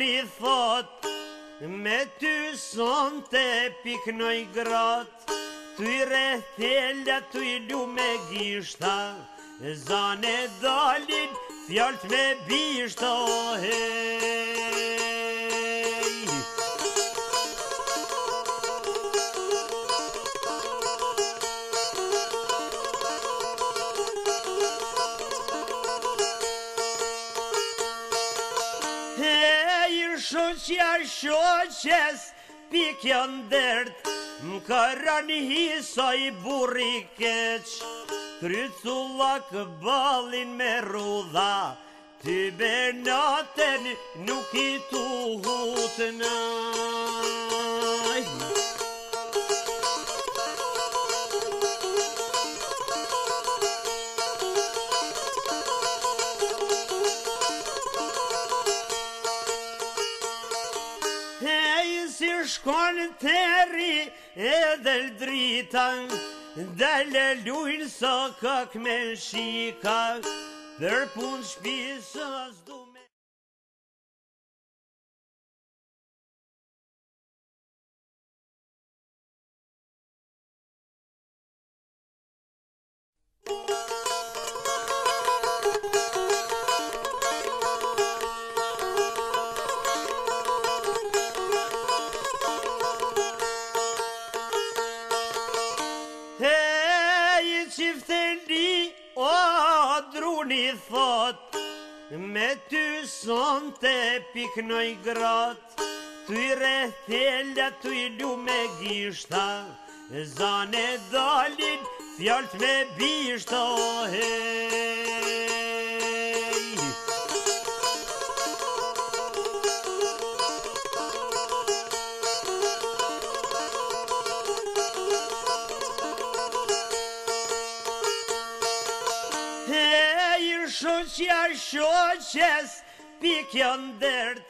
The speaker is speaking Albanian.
druni thot, me ty son të piknoj grat, tu i rethella, tu i lume gishta, zane dalin, fjalt me bishta, o hej. Shoqja shoqes pikja ndert, m'karan hisa i burri keq, krycullak balin me rudha, ty benaten nuk i tuhut naj. Si shkon teri edhe l'drita, dele lujnë sa kak me shika, për pun shpisa s'du me. Qifteli, o druni thot, me ty son të piknoj grat, tu i rethella, tu i lume gishta, zane dalin, fjalt me bishta, o hej. Shoqja shoqes pikja ndert,